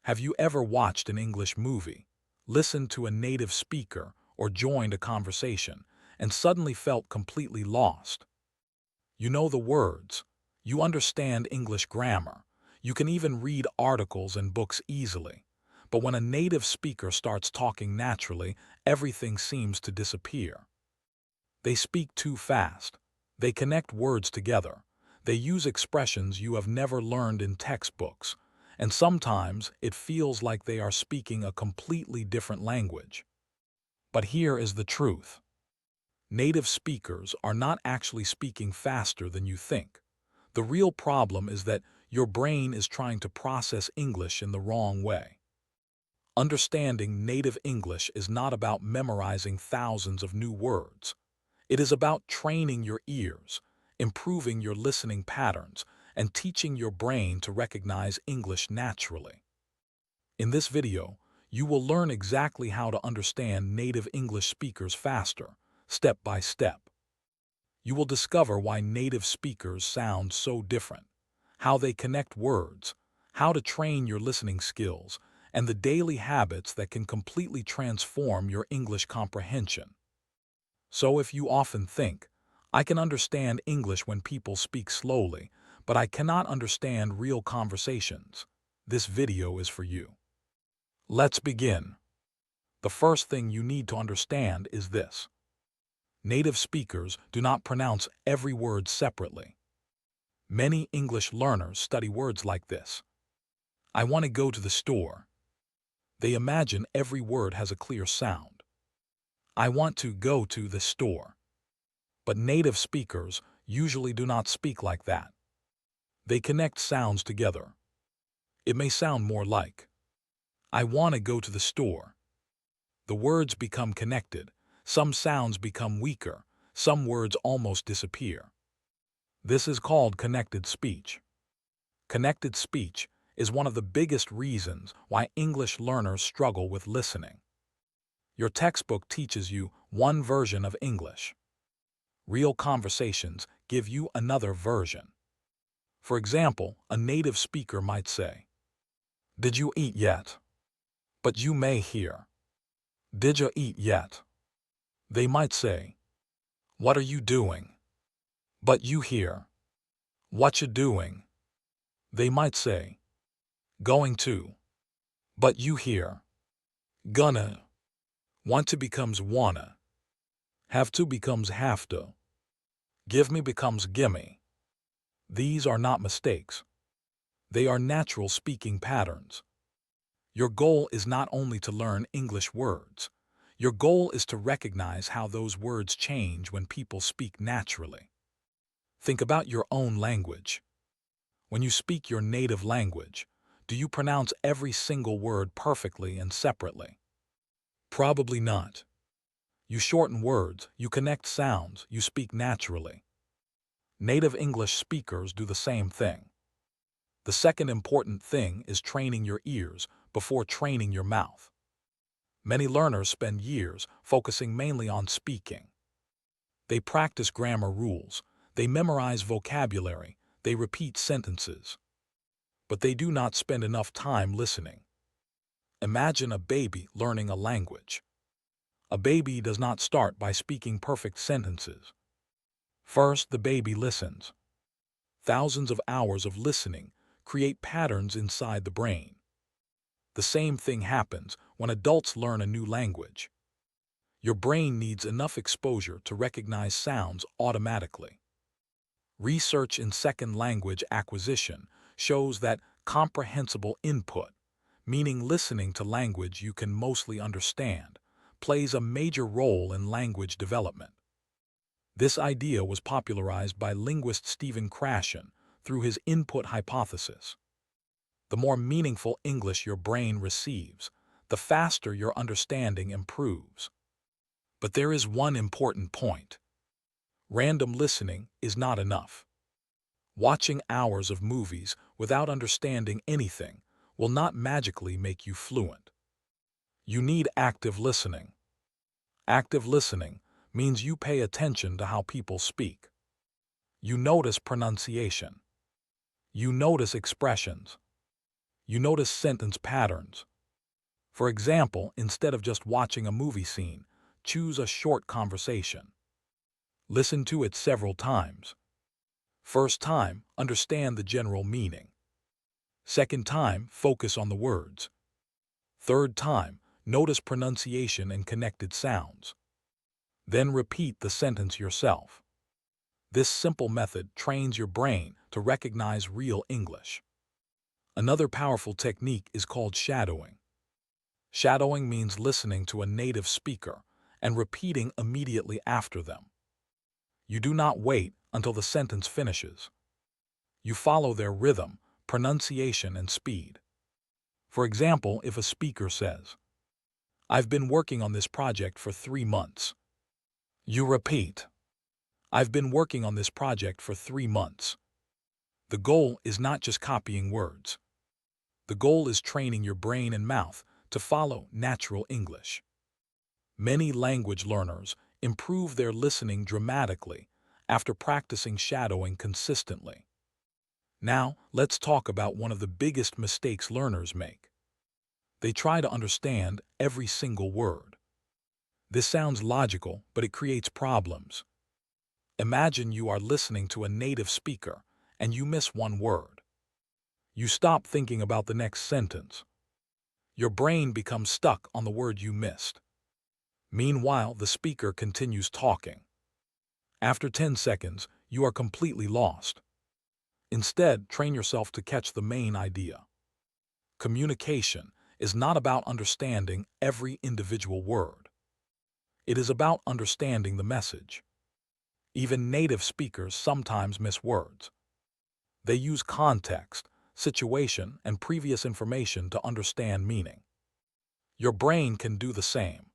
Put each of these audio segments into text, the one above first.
Have you ever watched an English movie, listened to a native speaker, or joined a conversation, and suddenly felt completely lost? You know the words, you understand English grammar, you can even read articles and books easily. But when a native speaker starts talking naturally, everything seems to disappear. They speak too fast. They connect words together. They use expressions you have never learned in textbooks. And sometimes it feels like they are speaking a completely different language. But here is the truth. Native speakers are not actually speaking faster than you think. The real problem is that your brain is trying to process English in the wrong way. Understanding native English is not about memorizing thousands of new words. It is about training your ears, improving your listening patterns, and teaching your brain to recognize English naturally. In this video, you will learn exactly how to understand native English speakers faster, step by step. You will discover why native speakers sound so different, how they connect words, how to train your listening skills, and the daily habits that can completely transform your English comprehension. So if you often think, I can understand English when people speak slowly, but I cannot understand real conversations, this video is for you. Let's begin. The first thing you need to understand is this. Native speakers do not pronounce every word separately. Many English learners study words like this. I want to go to the store. They imagine every word has a clear sound. I want to go to the store. But native speakers usually do not speak like that. They connect sounds together. It may sound more like, I want to go to the store. The words become connected. Some sounds become weaker. Some words almost disappear. This is called connected speech. Connected speech is one of the biggest reasons why English learners struggle with listening. Your textbook teaches you one version of English. Real conversations give you another version. For example, a native speaker might say, Did you eat yet? But you may hear, Did you eat yet? They might say, What are you doing? But you hear, What you doing? They might say, Going to. But you hear, Gonna. Want to becomes wanna. Have to becomes have to. Give me becomes gimme. These are not mistakes. They are natural speaking patterns. Your goal is not only to learn English words. Your goal is to recognize how those words change when people speak naturally. Think about your own language. When you speak your native language, do you pronounce every single word perfectly and separately? Probably not. You shorten words, you connect sounds, you speak naturally. Native English speakers do the same thing. The second important thing is training your ears before training your mouth. Many learners spend years focusing mainly on speaking. They practice grammar rules, they memorize vocabulary, they repeat sentences. But they do not spend enough time listening. Imagine a baby learning a language. A baby does not start by speaking perfect sentences. First, the baby listens. Thousands of hours of listening create patterns inside the brain. The same thing happens when adults learn a new language. Your brain needs enough exposure to recognize sounds automatically. Research in second language acquisition shows that comprehensible input, meaning listening to language you can mostly understand, plays a major role in language development. This idea was popularized by linguist Stephen Krashen through his input hypothesis. The more meaningful English your brain receives, the faster your understanding improves. But there is one important point. Random listening is not enough. Watching hours of movies without understanding anything will not magically make you fluent. You need active listening. Active listening means you pay attention to how people speak. You notice pronunciation. You notice expressions. You notice sentence patterns. For example, instead of just watching a movie scene, choose a short conversation. Listen to it several times. First time, understand the general meaning. Second time, focus on the words. Third time, notice pronunciation and connected sounds. Then repeat the sentence yourself. This simple method trains your brain to recognize real English. Another powerful technique is called shadowing. Shadowing means listening to a native speaker and repeating immediately after them. You do not wait until the sentence finishes. You follow their rhythm, pronunciation, and speed. For example, if a speaker says, "I've been working on this project for 3 months," you repeat, "I've been working on this project for 3 months." The goal is not just copying words. The goal is training your brain and mouth to follow natural English. Many language learners improve their listening dramatically after practicing shadowing consistently. Now, let's talk about one of the biggest mistakes learners make. They try to understand every single word. This sounds logical, but it creates problems. Imagine you are listening to a native speaker and you miss one word. You stop thinking about the next sentence. Your brain becomes stuck on the word you missed. Meanwhile, the speaker continues talking. After 10 seconds, you are completely lost. Instead, train yourself to catch the main idea. Communication is not about understanding every individual word. It is about understanding the message. Even native speakers sometimes miss words. They use context, situation, and previous information to understand meaning. Your brain can do the same.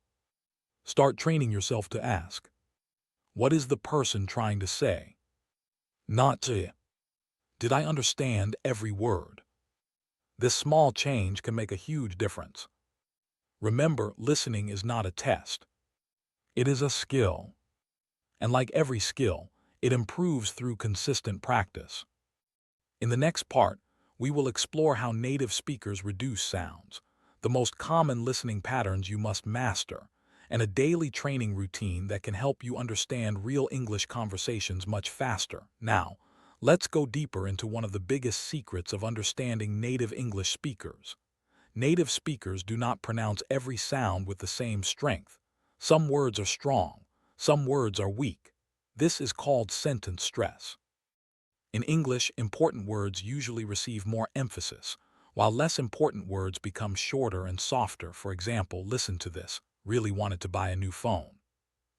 Start training yourself to ask, "What is the person trying to say?" Not to, "Did I understand every word?" This small change can make a huge difference. Remember, listening is not a test. It is a skill. And like every skill, it improves through consistent practice. In the next part, we will explore how native speakers reduce sounds, the most common listening patterns you must master, and a daily training routine that can help you understand real English conversations much faster. Now, let's go deeper into one of the biggest secrets of understanding native English speakers. Native speakers do not pronounce every sound with the same strength. Some words are strong, some words are weak. This is called sentence stress. In English, important words usually receive more emphasis, while less important words become shorter and softer. For example, listen to this: "Really wanted to buy a new phone."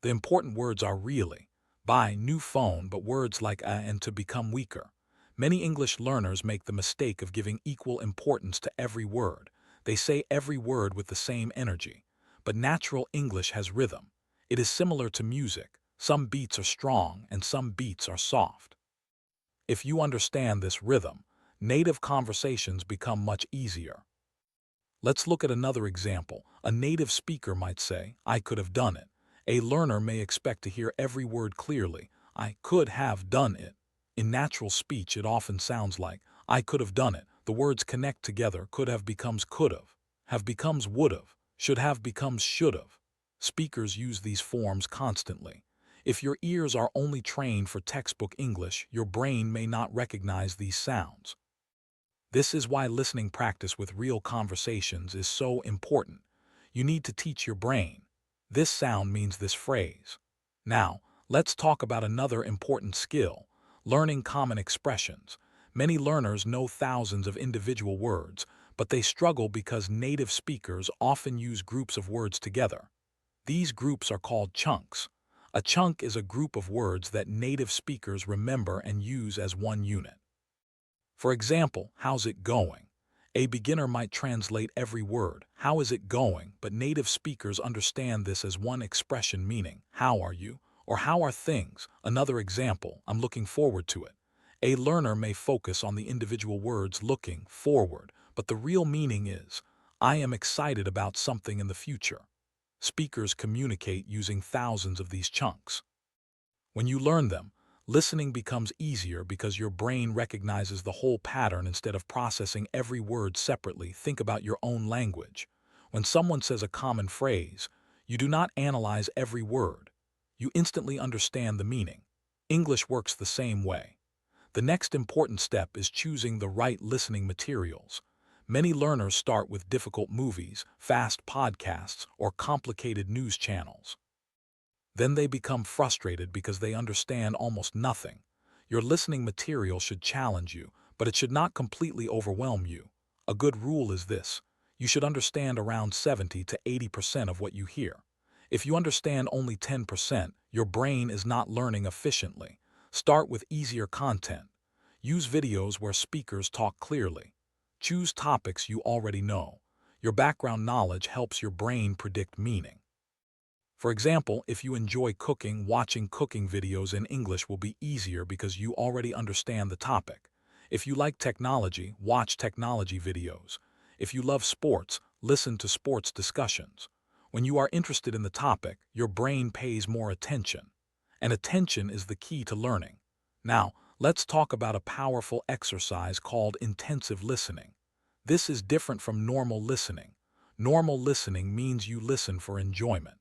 The important words are really, buy, new phone, but words like a and to become weaker. Many English learners make the mistake of giving equal importance to every word. They say every word with the same energy. But natural English has rhythm. It is similar to music. Some beats are strong and some beats are soft. If you understand this rhythm, native conversations become much easier. Let's look at another example. A native speaker might say, "I could have done it." A learner may expect to hear every word clearly. "I could have done it." In natural speech, it often sounds like, "I could have done it." The words connect together. Could have becomes would've, should have becomes should've. Speakers use these forms constantly. If your ears are only trained for textbook English, your brain may not recognize these sounds. This is why listening practice with real conversations is so important. You need to teach your brain, "This sound means this phrase." Now, let's talk about another important skill: learning common expressions. Many learners know thousands of individual words, but they struggle because native speakers often use groups of words together. These groups are called chunks. A chunk is a group of words that native speakers remember and use as one unit. For example, "How's it going?" A beginner might translate every word, "How is it going?" but native speakers understand this as one expression, meaning, "How are you?" or "How are things?" Another example, "I'm looking forward to it." A learner may focus on the individual words "looking forward," but the real meaning is, "I am excited about something in the future." Speakers communicate using thousands of these chunks. When you learn them, Listening becomes easier because your brain recognizes the whole pattern instead of processing every word separately. Think about your own language. When someone says a common phrase, you do not analyze every word. You instantly understand the meaning. English works the same way. The next important step is choosing the right listening materials. Many learners start with difficult movies, fast podcasts, or complicated news channels. Then they become frustrated because they understand almost nothing. Your listening material should challenge you, but it should not completely overwhelm you. A good rule is this: you should understand around 70 to 80% of what you hear. If you understand only 10%, your brain is not learning efficiently. Start with easier content. Use videos where speakers talk clearly. Choose topics you already know. Your background knowledge helps your brain predict meaning. For example, if you enjoy cooking, watching cooking videos in English will be easier because you already understand the topic. If you like technology, watch technology videos. If you love sports, listen to sports discussions. When you are interested in the topic, your brain pays more attention. And attention is the key to learning. Now, let's talk about a powerful exercise called intensive listening. This is different from normal listening. Normal listening means you listen for enjoyment.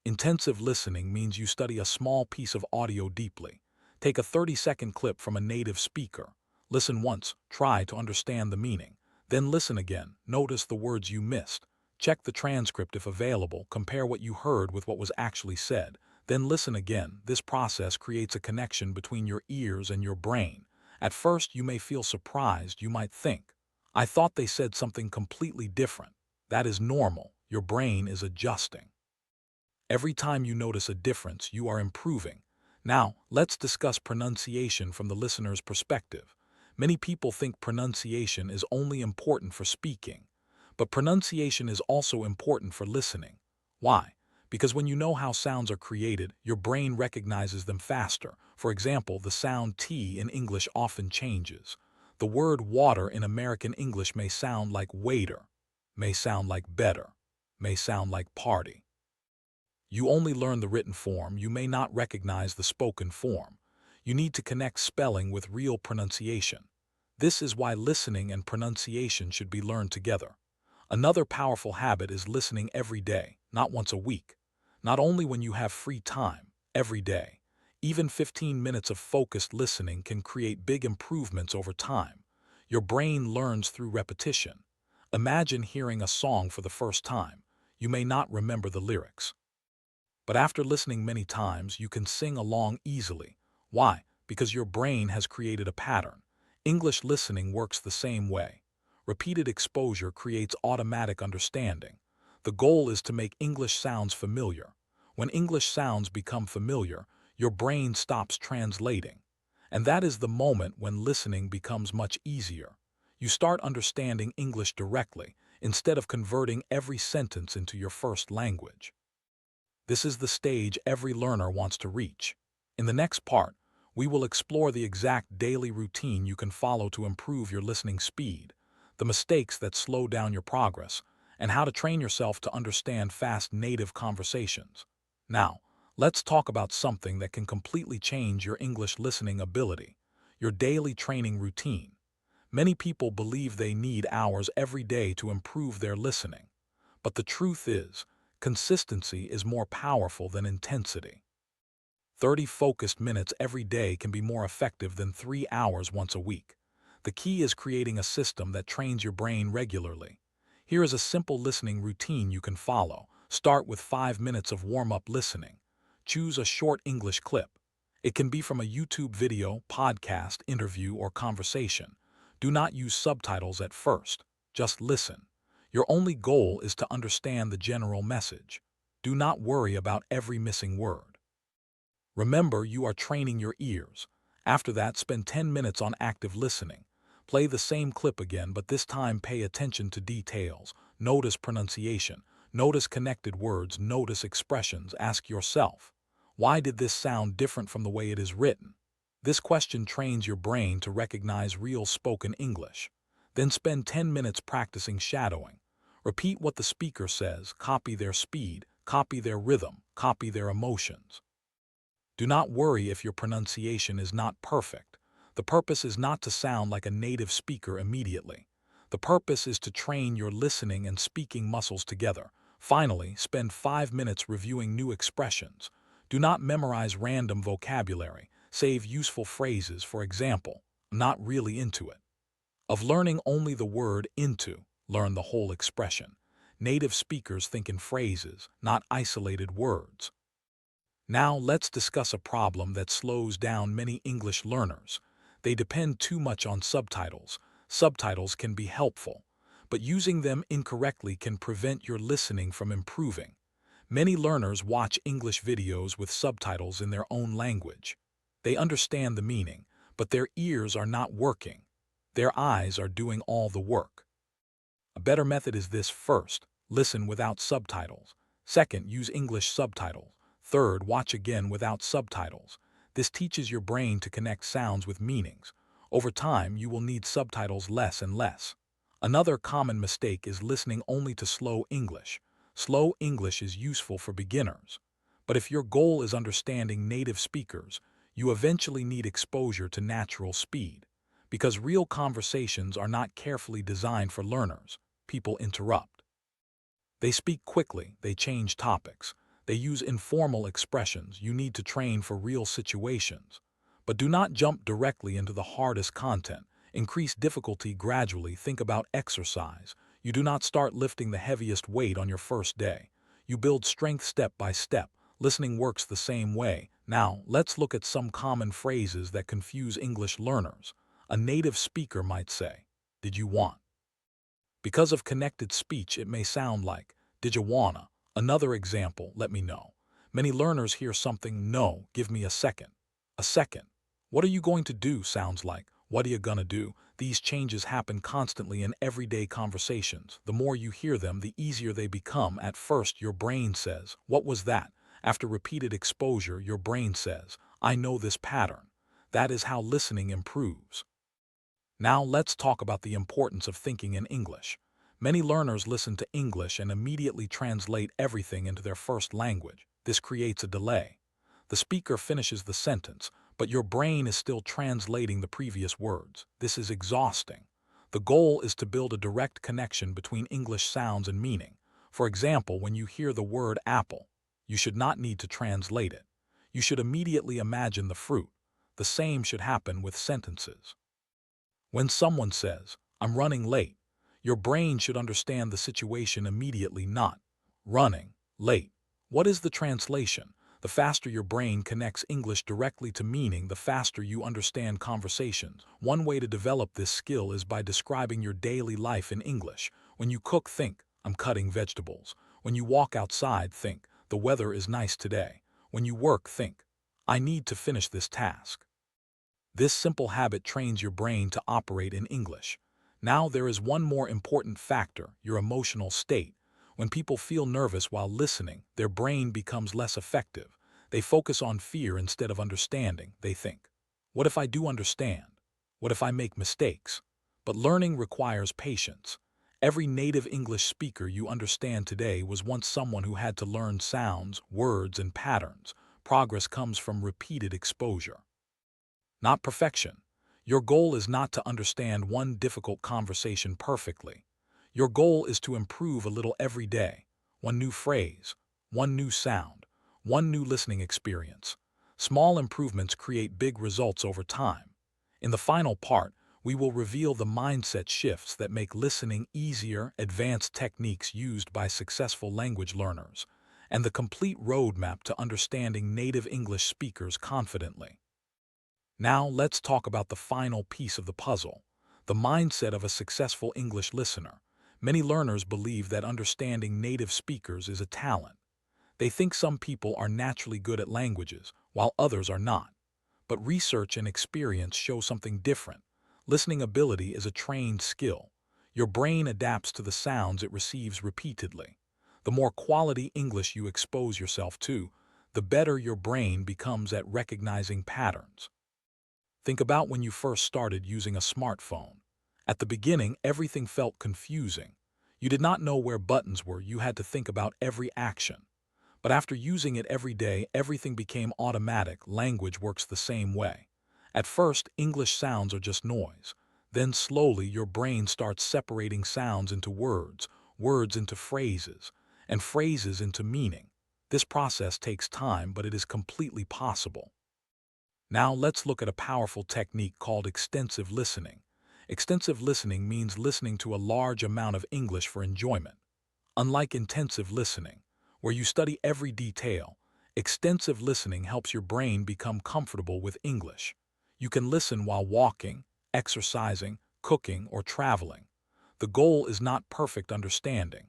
Intensive listening means you study a small piece of audio deeply. Take a 30-second clip from a native speaker. Listen once, try to understand the meaning. Then listen again, notice the words you missed. Check the transcript if available, compare what you heard with what was actually said. Then listen again. This process creates a connection between your ears and your brain. At first, you may feel surprised. You might think, I thought they said something completely different. That is normal. Your brain is adjusting. Every time you notice a difference, you are improving. Now, let's discuss pronunciation from the listener's perspective. Many people think pronunciation is only important for speaking, but pronunciation is also important for listening. Why? Because when you know how sounds are created, your brain recognizes them faster. For example, the sound T in English often changes. The word water in American English may sound like waiter, may sound like better, may sound like party. You only learn the written form, you may not recognize the spoken form. You need to connect spelling with real pronunciation. This is why listening and pronunciation should be learned together. Another powerful habit is listening every day, not once a week. Not only when you have free time, every day. Even 15 minutes of focused listening can create big improvements over time. Your brain learns through repetition. Imagine hearing a song for the first time. You may not remember the lyrics. But after listening many times, you can sing along easily. Why? Because your brain has created a pattern. English listening works the same way. Repeated exposure creates automatic understanding. The goal is to make English sounds familiar. When English sounds become familiar, your brain stops translating. And that is the moment when listening becomes much easier. You start understanding English directly, instead of converting every sentence into your first language. This is the stage every learner wants to reach. In the next part, we will explore the exact daily routine you can follow to improve your listening speed, the mistakes that slow down your progress, and how to train yourself to understand fast native conversations. Now, let's talk about something that can completely change your English listening ability, your daily training routine. Many people believe they need hours every day to improve their listening. But the truth is, consistency is more powerful than intensity. 30 focused minutes every day can be more effective than 3 hours once a week. The key is creating a system that trains your brain regularly. Here is a simple listening routine you can follow. Start with 5 minutes of warm-up listening. Choose a short English clip. It can be from a YouTube video, podcast, interview, or conversation. Do not use subtitles at first. Just listen. Your only goal is to understand the general message. Do not worry about every missing word. Remember, you are training your ears. After that, spend 10 minutes on active listening. Play the same clip again, but this time pay attention to details. Notice pronunciation. Notice connected words. Notice expressions. Ask yourself, why did this sound different from the way it is written? This question trains your brain to recognize real spoken English. Then spend 10 minutes practicing shadowing. Repeat what the speaker says, copy their speed, copy their rhythm, copy their emotions. Do not worry if your pronunciation is not perfect. The purpose is not to sound like a native speaker immediately. The purpose is to train your listening and speaking muscles together. Finally, spend 5 minutes reviewing new expressions. Do not memorize random vocabulary. Save useful phrases, for example, "I'm not really into it." Of learning only the word into, learn the whole expression. Native speakers think in phrases, not isolated words. Now let's discuss a problem that slows down many English learners. They depend too much on subtitles. Subtitles can be helpful, but using them incorrectly can prevent your listening from improving. Many learners watch English videos with subtitles in their own language. They understand the meaning, but their ears are not working. Their eyes are doing all the work. A better method is this: first, listen without subtitles. Second, use English subtitles. Third, watch again without subtitles. This teaches your brain to connect sounds with meanings. Over time, you will need subtitles less and less. Another common mistake is listening only to slow English. Slow English is useful for beginners. But if your goal is understanding native speakers, you eventually need exposure to natural speed. Because real conversations are not carefully designed for learners, people interrupt. They speak quickly, they change topics, they use informal expressions you need to train for real situations. But do not jump directly into the hardest content. Increase difficulty gradually. Think about exercise. You do not start lifting the heaviest weight on your first day. You build strength step by step. Listening works the same way. Now, let's look at some common phrases that confuse English learners. A native speaker might say, "Did you want?" Because of connected speech, it may sound like, "Did you wanna?" Another example, "Let me know." Many learners hear something, "No, give me a second." A second. "What are you going to do?" sounds like, "What are you gonna do?" These changes happen constantly in everyday conversations. The more you hear them, the easier they become. At first, your brain says, "What was that?" After repeated exposure, your brain says, "I know this pattern." That is how listening improves. Now let's talk about the importance of thinking in English. Many learners listen to English and immediately translate everything into their first language. This creates a delay. The speaker finishes the sentence, but your brain is still translating the previous words. This is exhausting. The goal is to build a direct connection between English sounds and meaning. For example, when you hear the word apple, you should not need to translate it. You should immediately imagine the fruit. The same should happen with sentences. When someone says, "I'm running late," your brain should understand the situation immediately, not "running late." What is the translation? The faster your brain connects English directly to meaning, the faster you understand conversations. One way to develop this skill is by describing your daily life in English. When you cook, think, "I'm cutting vegetables." When you walk outside, think, "The weather is nice today." When you work, think, "I need to finish this task." This simple habit trains your brain to operate in English. Now there is one more important factor: your emotional state. When people feel nervous while listening, their brain becomes less effective. They focus on fear instead of understanding. They think, "What if I do understand? What if I make mistakes?" But learning requires patience. Every native English speaker you understand today was once someone who had to learn sounds, words, and patterns. Progress comes from repeated exposure, not perfection. Your goal is not to understand one difficult conversation perfectly. Your goal is to improve a little every day. One new phrase, one new sound, one new listening experience. Small improvements create big results over time. In the final part, we will reveal the mindset shifts that make listening easier, advanced techniques used by successful language learners, and the complete roadmap to understanding native English speakers confidently. Now let's talk about the final piece of the puzzle: the mindset of a successful English listener. Many learners believe that understanding native speakers is a talent. They think some people are naturally good at languages, while others are not. But research and experience show something different. Listening ability is a trained skill. Your brain adapts to the sounds it receives repeatedly. The more quality English you expose yourself to, the better your brain becomes at recognizing patterns. Think about when you first started using a smartphone. At the beginning, everything felt confusing. You did not know where buttons were. You had to think about every action. But after using it every day, everything became automatic. Language works the same way. At first, English sounds are just noise. Then slowly your brain starts separating sounds into words, words into phrases, and phrases into meaning. This process takes time, but it is completely possible. Now let's look at a powerful technique called extensive listening. Extensive listening means listening to a large amount of English for enjoyment. Unlike intensive listening, where you study every detail, extensive listening helps your brain become comfortable with English. You can listen while walking, exercising, cooking, or traveling. The goal is not perfect understanding.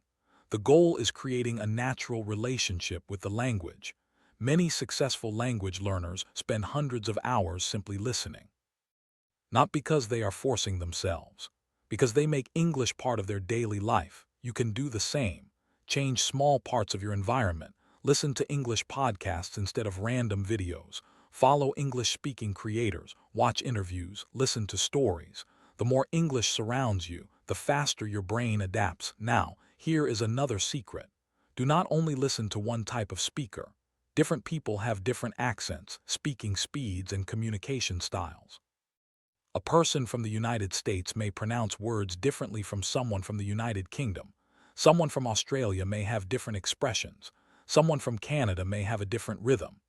The goal is creating a natural relationship with the language. Many successful language learners spend hundreds of hours simply listening. Not because they are forcing themselves, because they make English part of their daily life. You can do the same. Change small parts of your environment. Listen to English podcasts instead of random videos. Follow English-speaking creators. Watch interviews. Listen to stories. The more English surrounds you, the faster your brain adapts. Now, here is another secret. Do not only listen to one type of speaker. Different people have different accents, speaking speeds, and communication styles. A person from the United States may pronounce words differently from someone from the United Kingdom. Someone from Australia may have different expressions. Someone from Canada may have a different rhythm.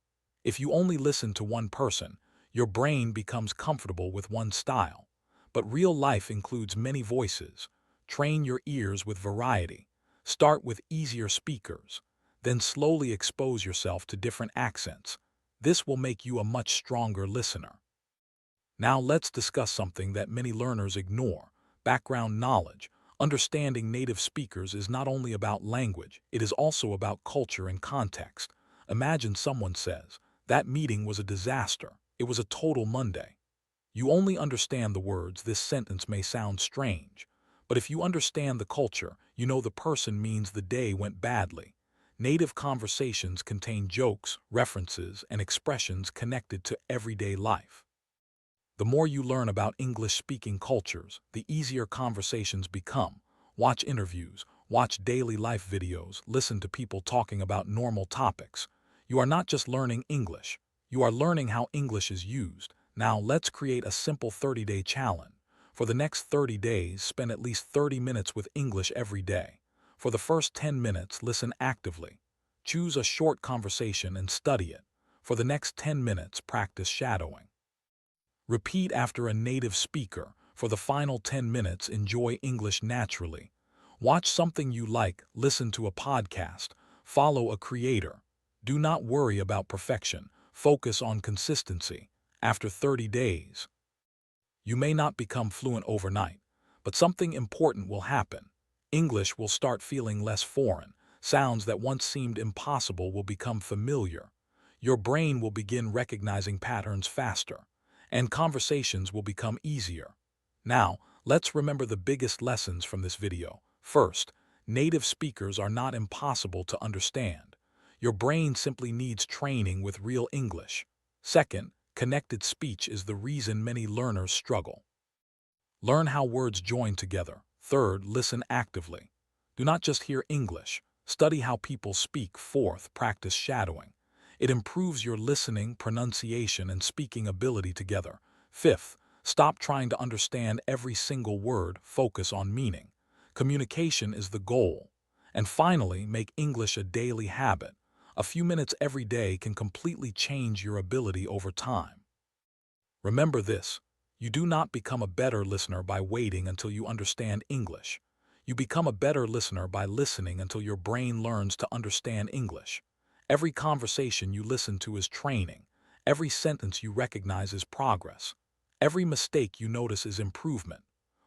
If you only listen to one person, your brain becomes comfortable with one style. But real life includes many voices. Train your ears with variety. Start with easier speakers. Then slowly expose yourself to different accents. This will make you a much stronger listener. Now let's discuss something that many learners ignore: background knowledge. Understanding native speakers is not only about language, it is also about culture and context. Imagine someone says, "That meeting was a disaster. It was a total Monday." You only understand the words. This sentence may sound strange, but if you understand the culture, you know the person means the day went badly. Native conversations contain jokes, references, and expressions connected to everyday life. The more you learn about English-speaking cultures, the easier conversations become. Watch interviews, watch daily life videos, listen to people talking about normal topics. You are not just learning English, you are learning how English is used. Now let's create a simple 30-day challenge. For the next 30 days, spend at least 30 minutes with English every day. For the first 10 minutes, listen actively. Choose a short conversation and study it. For the next 10 minutes, practice shadowing. Repeat after a native speaker. For the final 10 minutes, enjoy English naturally. Watch something you like, listen to a podcast, follow a creator. Do not worry about perfection. Focus on consistency. After 30 days, you may not become fluent overnight, but something important will happen. English will start feeling less foreign. Sounds that once seemed impossible will become familiar. Your brain will begin recognizing patterns faster, and conversations will become easier. Now, let's remember the biggest lessons from this video. First, native speakers are not impossible to understand. Your brain simply needs training with real English. Second, connected speech is the reason many learners struggle. Learn how words join together. Third, listen actively. Do not just hear English. Study how people speak. Fourth, practice shadowing. It improves your listening, pronunciation, and speaking ability together. Fifth, stop trying to understand every single word. Focus on meaning. Communication is the goal. And finally, make English a daily habit. A few minutes every day can completely change your ability over time. Remember this: you do not become a better listener by waiting until you understand English. You become a better listener by listening until your brain learns to understand English. Every conversation you listen to is training. Every sentence you recognize is progress. Every mistake you notice is improvement.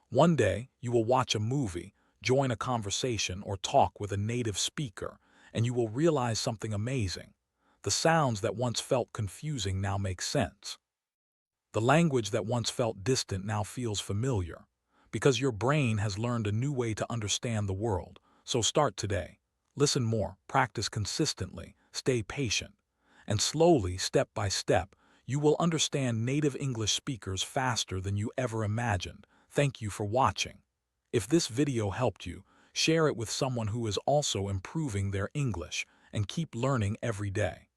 One day, you will watch a movie, join a conversation, or talk with a native speaker, and you will realize something amazing. The sounds that once felt confusing now make sense. The language that once felt distant now feels familiar, because your brain has learned a new way to understand the world. So start today. Listen more, practice consistently, stay patient, and slowly, step by step, you will understand native English speakers faster than you ever imagined. Thank you for watching. If this video helped you, share it with someone who is also improving their English, and keep learning every day.